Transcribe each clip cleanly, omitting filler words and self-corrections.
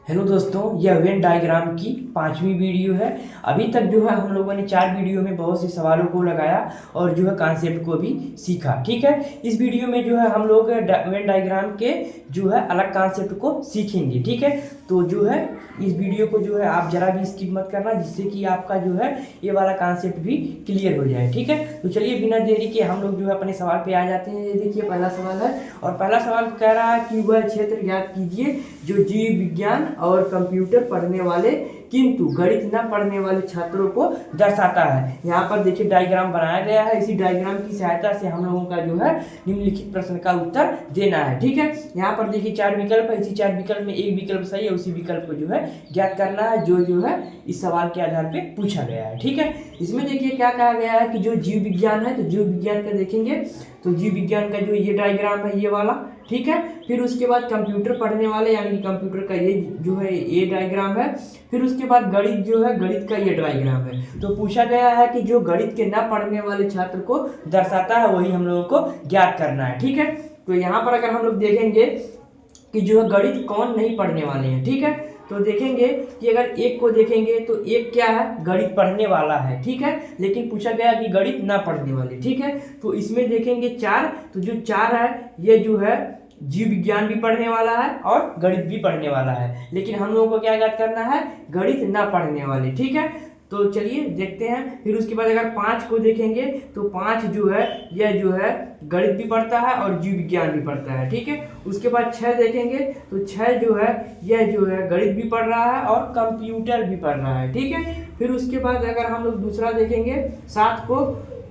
Hello दोस्तों, यह Venn diagram की 5वीं वीडियो है। अभी तक जो है हम लोगों ने 4 वीडियो में बहुत से सवालों को लगाया और जो है कॉन्सेप्ट को भी सीखा। ठीक है, इस वीडियो में जो है हम लोग वेन डायग्राम के जो है अलग कॉन्सेप्ट को सीखेंगे। ठीक है, तो जो है इस वीडियो को जो है आप जरा भी स्किप मत करना, जिससे कि आपका जो है ये वाला कॉन्सेप्ट भी क्लियर हो जाए। ठीक है, तो चलिए बिना देरी के हम लोग जो है अपने सवाल पे आ जाते हैं। ये देखिए पहला सवाल है और पहला सवाल कह रहा है कि वह क्षेत्र ज्ञात कीजिए जो जीव विज्ञान और कंप्यूटर पढ़ने वाले किंतु गणित न पढ़ने वाले छात्रों को दर्शाता है। यहाँ पर देखिए डायग्राम बनाया गया है। इसी डायग्राम की सहायता से हम लोगों का जो है निम्नलिखित प्रश्न का उत्तर देना है। ठीक है, यहाँ पर देखिए 4 विकल्प है। इसी 4 विकल्प में एक विकल्प सही है, उसी विकल्प को जो है ज्ञात करना है जो है इस सवाल के आधार पे पूछा गया है। ठीक है, इसमें देखिए क्या कहा गया है कि जो जीव विज्ञान है, तो जीव विज्ञान का देखेंगे तो जीव विज्ञान का जो ये डायग्राम है ये वाला। ठीक है, फिर उसके बाद कंप्यूटर पढ़ने वाले यानी कि कंप्यूटर का ये जो है ये डायग्राम है। फिर उसके बाद गणित जो है गणित का ये डायग्राम है। तो पूछा गया है कि जो गणित के न पढ़ने वाले छात्र को दर्शाता है वही हम लोगों को ज्ञात करना है। ठीक है, तो यहाँ पर अगर हम लोग देखेंगे कि जो है गणित कौन नहीं पढ़ने वाले हैं। ठीक है, तो देखेंगे कि अगर एक को देखेंगे तो एक क्या है, गणित पढ़ने वाला है। ठीक है, लेकिन पूछा गया कि गणित ना पढ़ने वाले। ठीक है, तो इसमें देखेंगे 4, तो जो 4 है ये जो है जीव विज्ञान भी पढ़ने वाला है और गणित भी पढ़ने वाला है, लेकिन हम लोगों को क्या याद करना है, गणित ना पढ़ने वाले। ठीक है, तो चलिए देखते हैं। फिर उसके बाद अगर 5 को देखेंगे तो 5 जो है यह जो है गणित भी पढ़ता है और जीव विज्ञान भी पढ़ता है। ठीक है, उसके बाद 6 देखेंगे तो 6 जो है यह जो है गणित भी पढ़ रहा है और कंप्यूटर भी पढ़ रहा है। ठीक है, फिर उसके बाद अगर हम लोग दूसरा देखेंगे 7 को,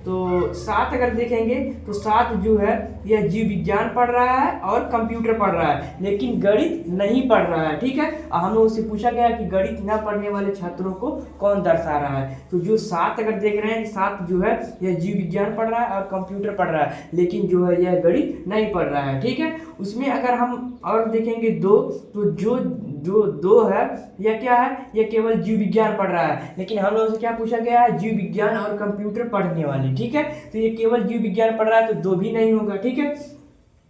तो 7 अगर देखेंगे तो 7 जो है यह जीव विज्ञान पढ़ रहा है और कंप्यूटर पढ़ रहा है, लेकिन गणित नहीं पढ़ रहा है। ठीक है, हम लोग से पूछा गया कि गणित न पढ़ने वाले छात्रों को कौन दर्शा रहा है। तो जो 7 अगर देख रहे हैं कि 7 जो है यह जीव विज्ञान पढ़ रहा है और कंप्यूटर पढ़ रहा है, लेकिन जो है यह गणित नहीं पढ़ रहा है। ठीक है, उसमें अगर हम और देखेंगे 2, तो जो 2 है यह क्या है, यह केवल जीव विज्ञान पढ़ रहा है, लेकिन हम लोगों से क्या पूछा गया है, जीव विज्ञान और कंप्यूटर पढ़ने वाले। ठीक है, तो ये केवल जीव विज्ञान पढ़ रहा है तो 2 भी नहीं होगा। ठीक है,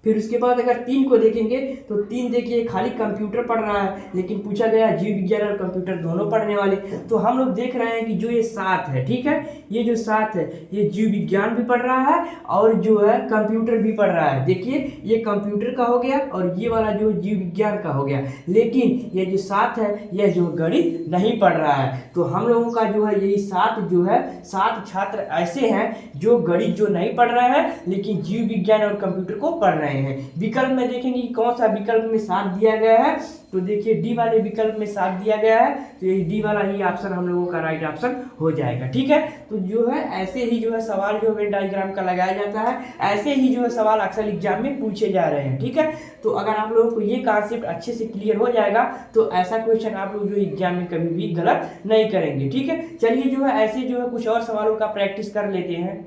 फिर उसके बाद अगर 3 को देखेंगे तो 3 देखिए खाली कंप्यूटर पढ़ रहा है, लेकिन पूछा गया जीव विज्ञान और कंप्यूटर दोनों पढ़ने वाले। तो हम लोग देख रहे हैं कि जो ये 7 है, ठीक है, ये जो 7 है ये जीव विज्ञान भी पढ़ रहा है और जो है कंप्यूटर भी पढ़ रहा है। देखिए ये कंप्यूटर का हो गया और ये वाला जो जीव विज्ञान का हो गया, लेकिन ये जो 7 है यह जो गणित नहीं पढ़ रहा है। तो हम लोगों का जो है यही 7 जो है 7 छात्र ऐसे हैं जो गणित जो नहीं पढ़ रहे हैं लेकिन जीव विज्ञान और कंप्यूटर को पढ़ रहे हैं। विकल्प में देखेंगे कि कौन सा विकल्प में 7 दिया गया है, तो देखिए डी वाले विकल्प में 7 दिया गया है, तो ये डी वाला ही ऑप्शन हम लोगों का राइट ऑप्शन हो जाएगा। ठीक है, तो जो है ऐसे ही जो है सवाल जो वेन डायग्राम का लगाया जाता है, ऐसे ही जो है सवाल अक्सर एग्जाम में पूछे जा रहे हैं। ठीक है, तो अगर आप लोगों को ये कॉन्सेप्ट अच्छे से क्लियर हो जाएगा तो ऐसा क्वेश्चन आप लोग जो एग्जाम में कभी भी गलत नहीं करेंगे। ठीक है, चलिए जो है ऐसे जो है कुछ और सवालों का प्रैक्टिस कर लेते हैं।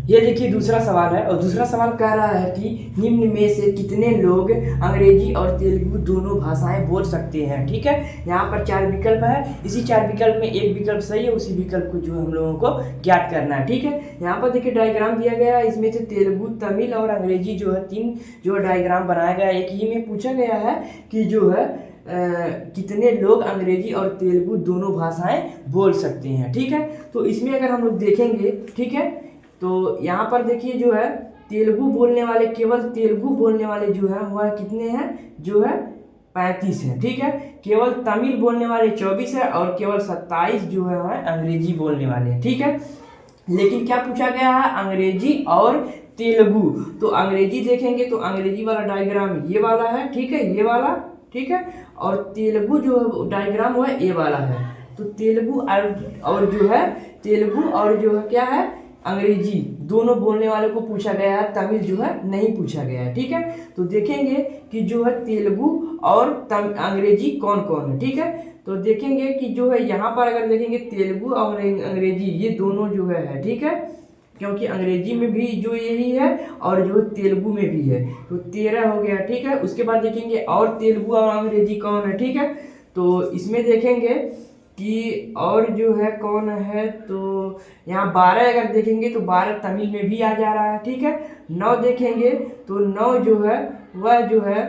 ये देखिए दूसरा सवाल है और दूसरा सवाल कह रहा है कि निम्न में से कितने लोग अंग्रेजी और तेलुगु दोनों भाषाएं बोल सकते हैं। ठीक है, यहाँ पर 4 विकल्प है। इसी 4 विकल्प में एक विकल्प सही है, उसी विकल्प को जो हम लोगों को ज्ञात करना है। ठीक है, यहाँ पर देखिए डायग्राम दिया गया है, इसमें से तेलुगु, तमिल और अंग्रेजी जो है 3 जो डायग्राम बनाया गया है। एक ही में पूछा गया है कि जो है कितने लोग अंग्रेजी और तेलुगु दोनों भाषाएं बोल सकते हैं। ठीक है, तो इसमें अगर हम लोग देखेंगे, ठीक है, तो यहाँ पर देखिए जो है तेलुगु बोलने वाले, केवल तेलुगु बोलने वाले जो है वह कितने हैं, जो है 35 हैं। ठीक है, केवल तमिल बोलने वाले 24 है और केवल 27 जो है अंग्रेजी बोलने वाले हैं। ठीक है, लेकिन क्या पूछा गया है, अंग्रेजी और तेलुगु। तो अंग्रेजी देखेंगे तो अंग्रेजी वाला डायग्राम ये वाला है, ठीक है, ये वाला, ठीक है, और तेलुगु जो डायग्राम हुआ ये वाला है। तो तेलुगु और जो है तेलुगु और जो है क्या है, अंग्रेजी दोनों बोलने वाले को पूछा गया है, तमिल जो है नहीं पूछा गया है। ठीक है, तो देखेंगे कि जो है तेलुगु और अंग्रेजी कौन कौन है। ठीक है, तो देखेंगे कि जो है यहाँ पर अगर देखेंगे तेलुगु और अंग्रेजी ये दोनों जो है, ठीक है, क्योंकि अंग्रेजी में भी जो यही है और जो तेलुगु में भी है, तो 13 हो गया। ठीक है, उसके बाद देखेंगे और तेलुगु और अंग्रेजी कौन है। ठीक है, तो इसमें देखेंगे कि और जो है कौन है, तो यहाँ 12 अगर देखेंगे तो 12 तमिल में भी आ जा रहा है। ठीक है, 9 देखेंगे तो 9 जो है वह जो है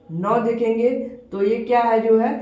9 देखेंगे तो ये क्या है जो है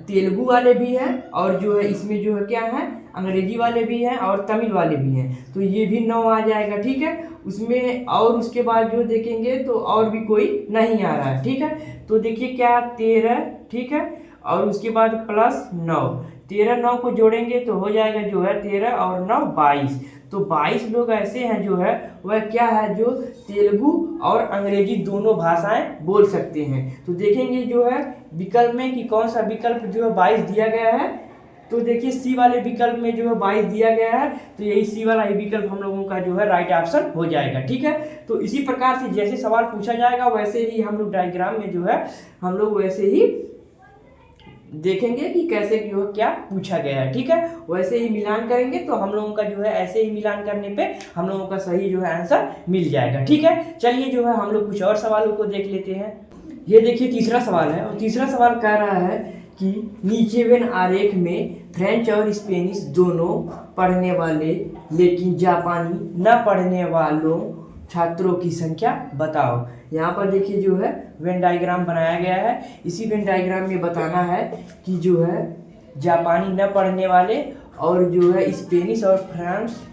तेलुगु वाले भी हैं और जो है इसमें जो है क्या है अंग्रेजी वाले भी हैं और तमिल वाले भी हैं, तो ये भी 9 आ जाएगा। ठीक है, उसमें और उसके बाद जो देखेंगे तो और भी कोई नहीं आ रहा है। ठीक है, तो देखिए क्या 13, ठीक है, और उसके बाद प्लस 9, 13 9 को जोड़ेंगे तो हो जाएगा जो है 13 और 9 22। तो 22 लोग ऐसे हैं जो है वह क्या है जो तेलुगु और अंग्रेजी दोनों भाषाएं बोल सकते हैं। तो देखेंगे जो है विकल्प में कि कौन सा विकल्प जो है 22 दिया गया है। तो देखिए सी वाले विकल्प में जो है 22 दिया गया है, तो यही सी वाला ही विकल्प हम लोगों का जो है राइट ऑप्शन हो जाएगा। ठीक है, तो इसी प्रकार से जैसे सवाल पूछा जाएगा वैसे ही हम लोग डायग्राम में जो है हम लोग वैसे ही देखेंगे कि कैसे जो क्या पूछा गया है। ठीक है, वैसे ही मिलान करेंगे तो हम लोगों का जो है ऐसे ही मिलान करने पे हम लोगों का सही जो है आंसर मिल जाएगा। ठीक है, चलिए जो है हम लोग कुछ और सवालों को देख लेते हैं। ये देखिए तीसरा सवाल है और तीसरा सवाल कह रहा है कि नीचे वेन आरेख में फ्रेंच और स्पेनिश दोनों पढ़ने वाले लेकिन जापानी न पढ़ने वालों छात्रों की संख्या बताओ। यहाँ पर देखिए जो है वेन डायग्राम बनाया गया है। इसी वेन डायग्राम में बताना है कि जो है जापानी न पढ़ने वाले और जो है स्पेनिश और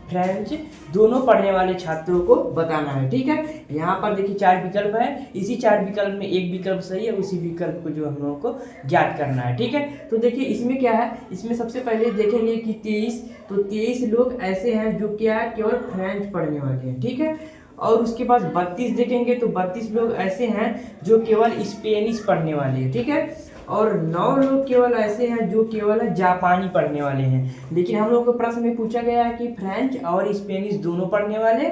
फ्रेंच दोनों पढ़ने वाले छात्रों को बताना है। ठीक है, यहाँ पर देखिए 4 विकल्प है, इसी 4 विकल्प में एक विकल्प सही है, उसी विकल्प को जो हम लोगों को ज्ञात करना है। ठीक है, तो देखिए इसमें क्या है, इसमें सबसे पहले देखेंगे कि 23, तो 23 लोग ऐसे हैं जो क्या है केवल फ्रेंच पढ़ने वाले हैं। ठीक है, और उसके बाद 32 देखेंगे तो 32 लोग ऐसे हैं जो केवल स्पेनिश पढ़ने वाले हैं। ठीक है, और 9 लोग केवल ऐसे हैं जो केवल जापानी पढ़ने वाले हैं। लेकिन हम लोग को प्रश्न में पूछा गया है कि फ्रेंच और स्पेनिश दोनों पढ़ने वाले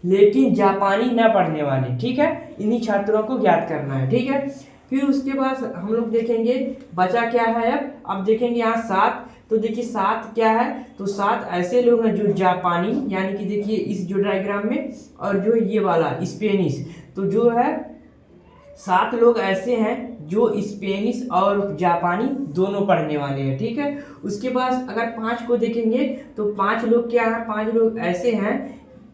लेकिन जापानी न पढ़ने वाले। ठीक है, इन्हीं छात्रों को ज्ञात करना है। ठीक है, फिर उसके बाद हम लोग देखेंगे बचा क्या है। अब देखेंगे यहाँ 7, तो देखिए 7 क्या है, तो 7 ऐसे लोग हैं जो जापानी यानी कि देखिए इस जो डायग्राम में और जो ये वाला स्पेनिश, तो जो है 7 लोग ऐसे हैं जो स्पेनिश और जापानी दोनों पढ़ने वाले हैं। ठीक है, उसके बाद अगर 5 को देखेंगे तो 5 लोग क्या है, 5 लोग ऐसे हैं,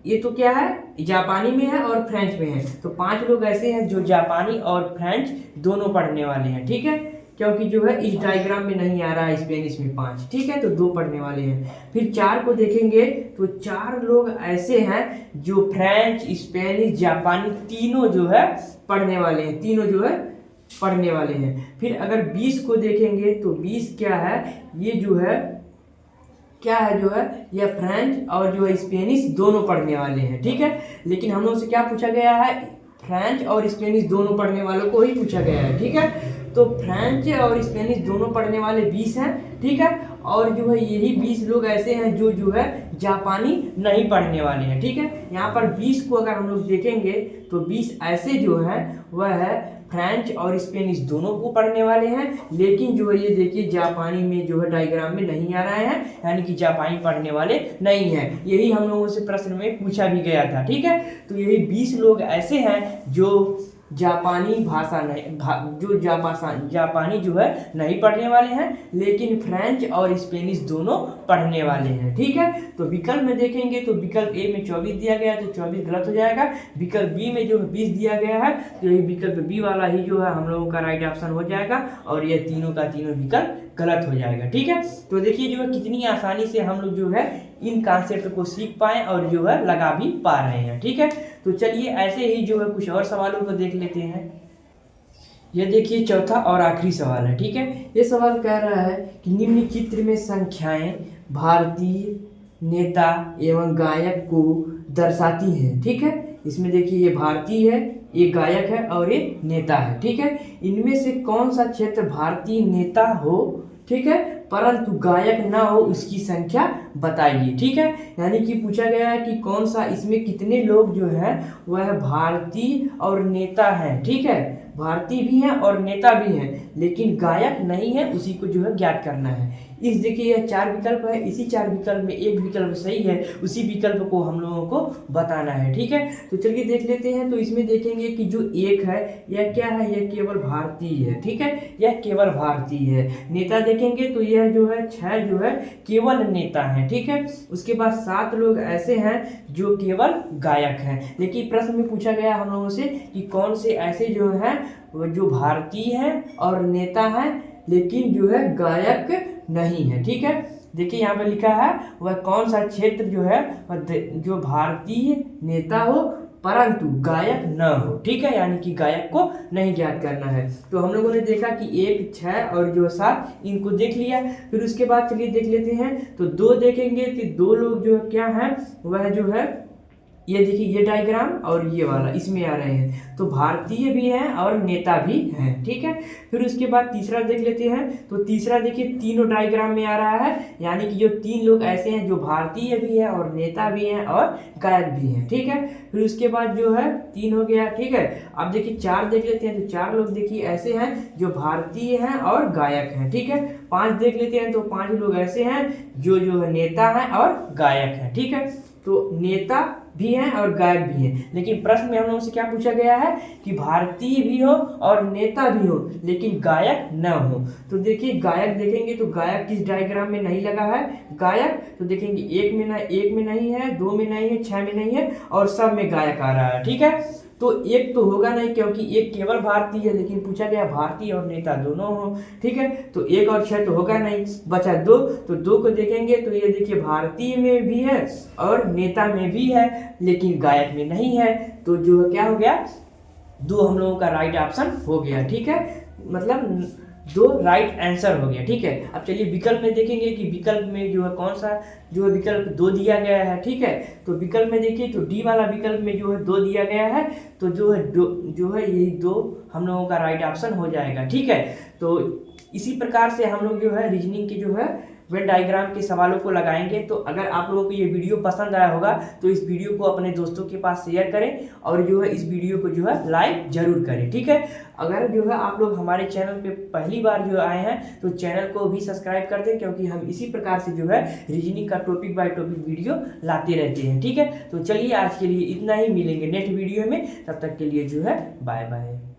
ये तो क्या है जापानी में है और फ्रेंच में है, तो 5 लोग ऐसे हैं जो जापानी और फ्रेंच दोनों पढ़ने वाले हैं। ठीक है, क्योंकि जो है इस डायग्राम में नहीं आ रहा है स्पेनिश में 5। ठीक है, तो 2 पढ़ने वाले हैं। फिर 4 को देखेंगे तो 4 लोग ऐसे हैं जो फ्रेंच स्पेनिश जापानी तीनों जो है पढ़ने वाले हैं, तीनों जो है पढ़ने वाले हैं। फिर अगर 20 को देखेंगे तो 20 क्या है, ये जो है क्या है जो है यह फ्रेंच और जो है स्पेनिश दोनों पढ़ने वाले हैं। ठीक है, लेकिन हम लोग से क्या पूछा गया है, फ्रेंच और स्पेनिश दोनों पढ़ने वालों को ही पूछा गया है। ठीक है, तो फ्रेंच और स्पेनिश दोनों पढ़ने वाले 20 हैं। ठीक है, और जो है यही 20 लोग ऐसे हैं जो है जापानी नहीं पढ़ने वाले हैं। ठीक है, यहाँ पर 20 को अगर हम लोग देखेंगे तो 20 ऐसे जो हैं वह है फ्रेंच और स्पेनिश दोनों को पढ़ने वाले हैं, लेकिन जो है ये देखिए जापानी में जो है डायग्राम में नहीं आ रहे हैं, यानी कि जापानी पढ़ने वाले नहीं हैं। यही हम लोगों से प्रश्न में पूछा भी गया था। ठीक है, तो यही 20 लोग ऐसे हैं जो जापानी भाषा नहीं जो जापानी जो है नहीं पढ़ने वाले हैं, लेकिन फ्रेंच और स्पेनिश दोनों पढ़ने वाले हैं। ठीक है, तो विकल्प में देखेंगे तो विकल्प ए में 24 दिया गया है तो 24 गलत हो जाएगा। विकल्प बी में जो 20 दिया गया है तो यही विकल्प बी वाला ही जो है हम लोगों का राइट ऑप्शन हो जाएगा और ये तीनों का तीनों विकल्प गलत हो जाएगा। ठीक है, तो देखिए जो है कितनी आसानी से हम लोग जो है इन कॉन्सेप्ट को सीख पाए और जो है लगा भी पा रहे हैं। ठीक है, तो चलिए ऐसे ही जो है कुछ और सवालों को देख लेते हैं। ये देखिए चौथा और आखिरी सवाल है। ठीक है, ये सवाल कह रहा है कि निम्न चित्र में संख्याएं भारतीय नेता एवं गायक को दर्शाती हैं। ठीक है, इसमें देखिए ये भारतीय है, ये गायक है और ये नेता है। ठीक है, इनमें से कौन सा क्षेत्र भारतीय नेता हो, ठीक है, परंतु गायक ना हो, उसकी संख्या बताइए। ठीक है, यानी कि पूछा गया है कि कौन सा इसमें कितने लोग जो है वह भारतीय और नेता हैं। ठीक है, भारतीय भी हैं और नेता भी हैं लेकिन गायक नहीं है, उसी को जो है ज्ञात करना है। इस देखिए यह 4 विकल्प है, इसी 4 विकल्प में एक विकल्प सही है, उसी विकल्प को हम लोगों को बताना है। ठीक है, तो चलिए देख लेते हैं। तो इसमें देखेंगे कि जो एक है यह क्या है, यह केवल भारतीय है। ठीक है, यह केवल भारतीय है। नेता देखेंगे तो यह जो है 6 जो है केवल नेता है। ठीक है, उसके बाद 7 लोग ऐसे हैं जो केवल गायक हैं। लेकिन प्रश्न में पूछा गया हम लोगों से कि कौन से ऐसे जो हैं जो भारतीय हैं और नेता हैं लेकिन जो है गायक नहीं है। ठीक है, देखिए यहाँ पे लिखा है वह कौन सा क्षेत्र जो है जो भारतीय नेता हो परंतु गायक न हो। ठीक है, यानी कि गायक को नहीं ज्ञात करना है। तो हम लोगों ने देखा कि 1, 6 और जो 7 इनको देख लिया। फिर उसके बाद चलिए देख लेते हैं। तो 2 देखेंगे कि 2 लोग जो क्या हैं वह जो है ये देखिए ये डायग्राम और ये वाला इसमें आ रहे हैं, तो भारतीय भी हैं और नेता भी हैं। ठीक है, फिर उसके बाद तीसरा देख लेते हैं। तो तीसरा देखिए तीनों डायग्राम में आ रहा है, यानी कि जो 3 लोग ऐसे हैं जो भारतीय भी है और नेता भी हैं और गायक भी हैं। ठीक है, फिर उसके बाद जो है 3 हो गया। ठीक है, अब देखिए 4 देख लेते हैं। तो 4 लोग देखिए ऐसे हैं जो भारतीय हैं और गायक हैं। ठीक है, 5 देख लेते हैं। तो 5 लोग ऐसे हैं जो है नेता हैं और गायक हैं। ठीक है, तो नेता भी हैं और गायक भी हैं। लेकिन प्रश्न में हम लोगों से क्या पूछा गया है कि भारतीय भी हो और नेता भी हो लेकिन गायक न हो। तो देखिए गायक देखेंगे तो गायक किस डायग्राम में नहीं लगा है गायक, तो देखेंगे एक में नहीं है, 2 में नहीं है, 6 में नहीं है और सब में गायक आ रहा है। ठीक है, तो एक तो होगा नहीं क्योंकि एक केवल भारतीय है, लेकिन पूछा गया भारतीय और नेता दोनों हो। ठीक है, तो 1 और 6 तो होगा नहीं, बचा 2। तो 2 को देखेंगे तो ये देखिए भारतीय में भी है और नेता में भी है लेकिन गायक में नहीं है। तो जो क्या हो गया 2 हम लोगों का राइट ऑप्शन हो गया। ठीक है, मतलब 2 राइट आंसर हो गया। ठीक है, अब चलिए विकल्प में देखेंगे कि विकल्प में जो है कौन सा जो है विकल्प 2 दिया गया है। ठीक है, तो विकल्प में देखिए तो डी वाला विकल्प में जो है 2 दिया गया है, तो जो है यही 2 हम लोगों का राइट ऑप्शन हो जाएगा। ठीक है, तो इसी प्रकार से हम लोग जो है रीजनिंग के जो है वेन डायग्राम के सवालों को लगाएंगे। तो अगर आप लोगों को ये वीडियो पसंद आया होगा तो इस वीडियो को अपने दोस्तों के पास शेयर करें और जो है इस वीडियो को जो है लाइक जरूर करें। ठीक है, अगर जो है आप लोग हमारे चैनल पे पहली बार जो आए हैं तो चैनल को भी सब्सक्राइब कर दें, क्योंकि हम इसी प्रकार से जो है रीजनिंग का टॉपिक बाय टॉपिक वीडियो लाते रहते हैं। ठीक है, तो चलिए आज के लिए इतना ही, मिलेंगे नेक्स्ट वीडियो में, तब तक के लिए जो है बाय बाय।